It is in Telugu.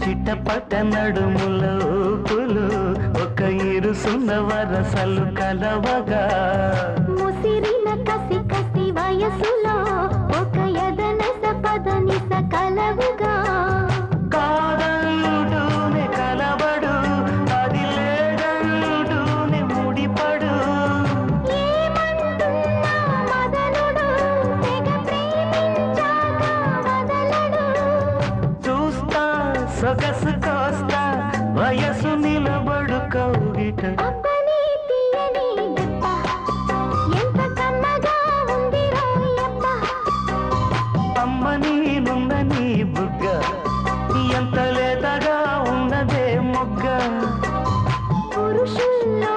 చిట్టపట నడుముల ఊపులు ఒక ఇరుసున్న వరసలు కలవగా ముసిరిన కసి కసి వయసులో ఒక యదనస పదనిస కలవుగా కాదలుడునే కలబడు అది లేదలుడునే ముడిపడు ఏమంటున్నా మదనుడు తెగ ప్రేమించాక వదలడు చూస్తా సొగసు కోస్తా వయసు నిలబడు కౌగిట అబ్బని తీయని దెబ్బ ఎంత కమ్మగా ఉంది రోయప్ప అమ్మని నుందని బుగ్గ ఎంత లేతగా ఉన్నదే మొగ్గ పురుషుల్లో